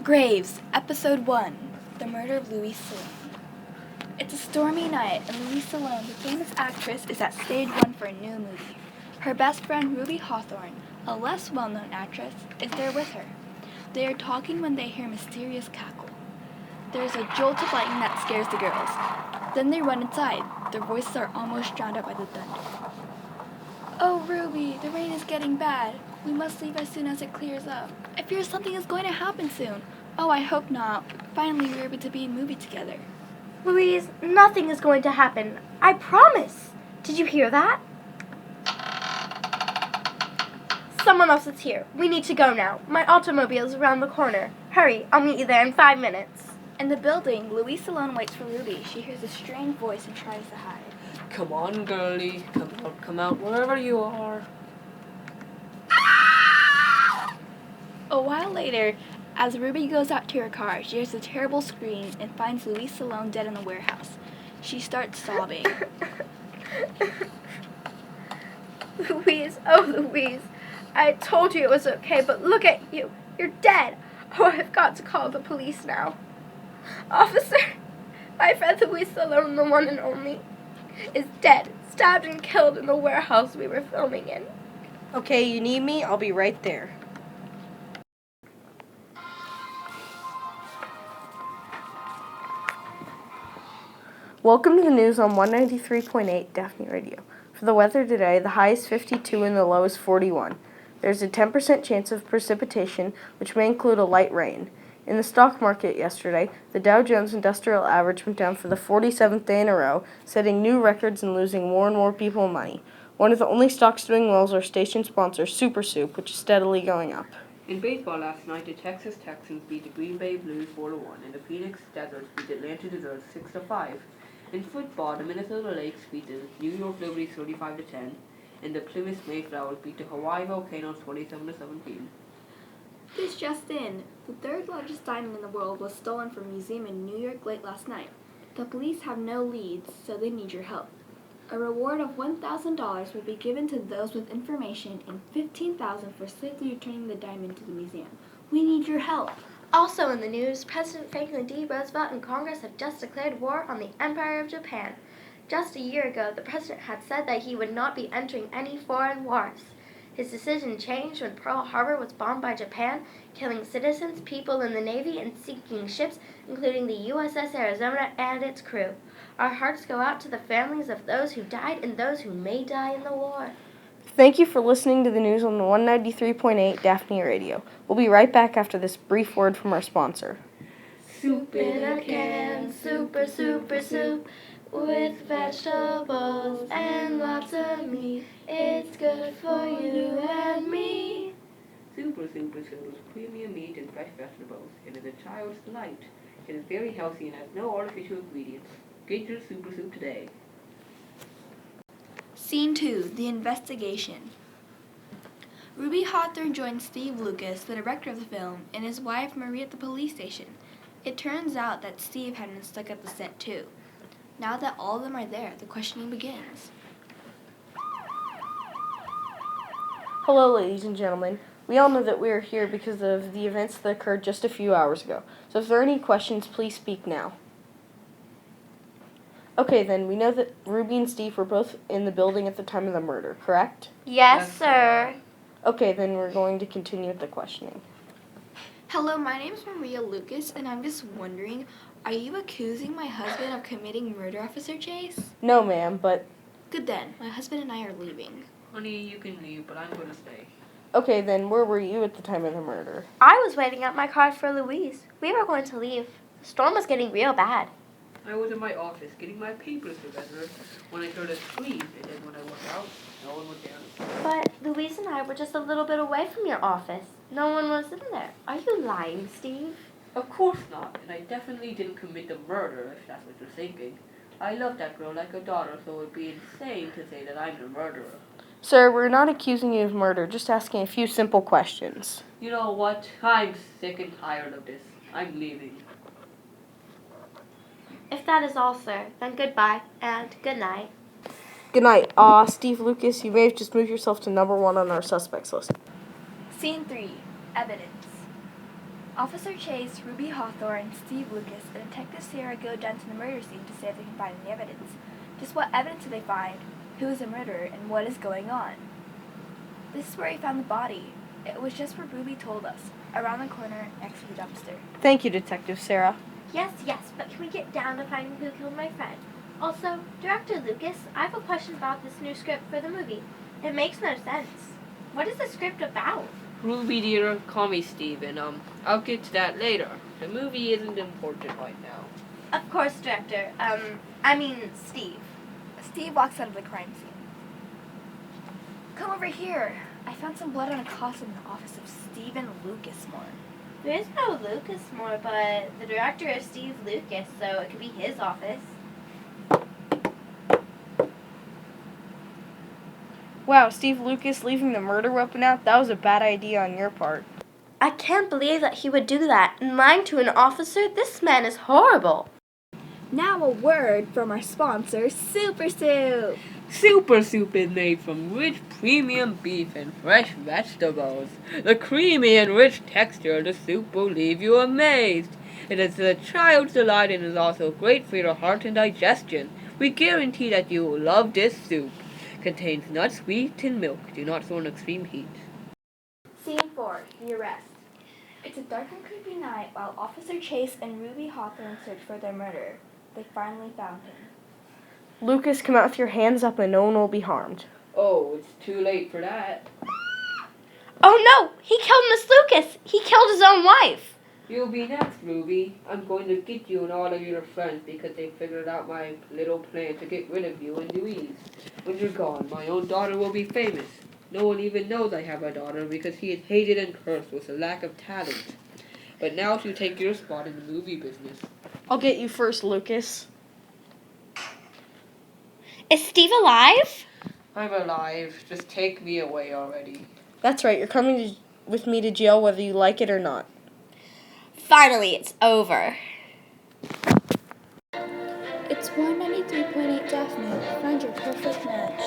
Graves, Episode 1, The Murder of Louise Salone. It's a stormy night, and Louise Salone, the famous actress, is at stage 1 for a new movie. Her best friend, Ruby Hawthorne, a less well-known actress, is there with her. They are talking when they hear a mysterious cackle. There's a jolt of lightning that scares the girls. Then they run inside. Their voices are almost drowned out by the thunder. "Oh, Ruby, the rain is getting bad. We must leave as soon as it clears up. I fear something is going to happen soon. Oh, I hope not. Finally, we're able to be in a movie together." Louise, nothing is going to happen. I promise. Did you hear that? Someone else is here. We need to go now. My automobile is around the corner. Hurry, I'll meet you there in 5 minutes. In the building, Louise Salone waits for Ruby. She hears a strange voice and tries to hide. Come on, girlie. Come out, wherever you are. A while later, as Ruby goes out to her car, she hears a terrible scream and finds Louise Salone dead in the warehouse. She starts sobbing. Louise, oh Louise, I told you it was okay, but look at you. You're dead. Oh, I've got to call the police now. Officer, my friend Louise Salone, the one and only, is dead, stabbed and killed in the warehouse we were filming in. Okay, you need me? I'll be right there. Welcome to the news on 193.8 Daphne Radio. For the weather today, the high is 52 and the low is 41. There's a 10% chance of precipitation, which may include a light rain. In the stock market yesterday, the Dow Jones Industrial Average went down for the 47th day in a row, setting new records and losing more and more people money. One of the only stocks doing well is our station sponsor, Super Soup, which is steadily going up. In baseball last night, the Texas Texans beat the Green Bay Blues 4-1, and the Phoenix Deserts beat the Atlanta Desserts 6-5. In football, the Minnesota Lakes beat the New York Liberties 35-10, and the Plymouth Mayflowers beat the Hawaii Volcanoes 27-17. This just in. The third largest diamond in the world was stolen from a museum in New York late last night. The police have no leads, so they need your help. A reward of $1,000 will be given to those with information and $15,000 for safely returning the diamond to the museum. We need your help. Also in the news, President Franklin D. Roosevelt and Congress have just declared war on the Empire of Japan. Just a year ago, the president had said that he would not be entering any foreign wars. His decision changed when Pearl Harbor was bombed by Japan, killing citizens, people in the Navy, and sinking ships, including the USS Arizona and its crew. Our hearts go out to the families of those who died and those who may die in the war. Thank you for listening to the news on the 193.8 Daphne Radio. We'll be right back after this brief word from our sponsor. Soup in a can, super, super soup, with vegetables and lots of meat. It's good for you and me. Super Soup is premium meat and fresh vegetables. It is a child's delight. It is very healthy and has no artificial ingredients. Get your Super Soup today. Scene 2, The Investigation. Ruby Hawthorne joins Steve Lucas, the director of the film, and his wife Marie at the police station. It turns out that Steve had been stuck at the set too. Now that all of them are there, the questioning begins. Hello, ladies and gentlemen. We all know that we are here because of the events that occurred just a few hours ago. So if there are any questions, please speak now. Okay, then, we know that Ruby and Steve were both in the building at the time of the murder, correct? Yes, sir. Okay, then we're going to continue with the questioning. Hello, my name is Maria Lucas, and I'm just wondering, are you accusing my husband of committing murder, Officer Chase? No, ma'am, but... Good then, my husband and I are leaving. Honey, you can leave, but I'm going to stay. Okay, then, where were you at the time of the murder? I was waiting at my car for Louise. We were going to leave. The storm was getting real bad. I was in my office getting my papers together when I heard a scream, and then when I went out, no one was there. But Louise and I were just a little bit away from your office. No one was in there. Are you lying, Steve? Of course not, and I definitely didn't commit the murder, if that's what you're thinking. I love that girl like a daughter, so it would be insane to say that I'm the murderer. Sir, we're not accusing you of murder, just asking a few simple questions. You know what? I'm sick and tired of this. I'm leaving. If that is all, sir, then goodbye and good night. Good night. Steve Lucas, you may have just moved yourself to number 1 on our suspects list. Scene 3, Evidence. Officer Chase, Ruby Hawthorne, Steve Lucas, and Detective Sarah go down to the murder scene to see if they can find any evidence. Just what evidence do they find? Who is the murderer, and what is going on? This is where he found the body. It was just where Ruby told us, around the corner next to the dumpster. Thank you, Detective Sarah. Yes, but can we get down to finding who killed my friend? Also, Director Lucas, I have a question about this new script for the movie. It makes no sense. What is the script about? Ruby dear, call me Steven. I'll get to that later. The movie isn't important right now. Of course, Director. Steve. Steve walks out of the crime scene. Come over here. I found some blood on a costume in the office of Stephen Lucasmore. There is no Lucasmore, but the director is Steve Lucas, so it could be his office. Wow, Steve Lucas leaving the murder weapon out? That was a bad idea on your part. I can't believe that he would do that. And lying to an officer, this man is horrible. Now a word from our sponsor, Super Soup. Super Soup is made from rich premium beef and fresh vegetables. The creamy and rich texture of the soup will leave you amazed. It is a child's delight and is also great for your heart and digestion. We guarantee that you will love this soup. Contains nuts, wheat, and milk. Do not throw in extreme heat. Scene 4, the arrest. It's a dark and creepy night while Officer Chase and Ruby Hawthorne search for their murderer. They finally found him. Lucas, come out with your hands up and no one will be harmed. Oh, it's too late for that. Oh no! He killed Miss Lucas! He killed his own wife! You'll be next, Ruby. I'm going to get you and all of your friends because they figured out my little plan to get rid of you and Louise. When you're gone, my own daughter will be famous. No one even knows I have a daughter because he is hated and cursed with a lack of talent. But now she'll take your spot in the movie business. I'll get you first, Lucas. Is Steve alive? I'm alive. Just take me away already. That's right, you're coming with me to jail whether you like it or not. Finally, it's over. It's 193.8 Daphne. Find your perfect match.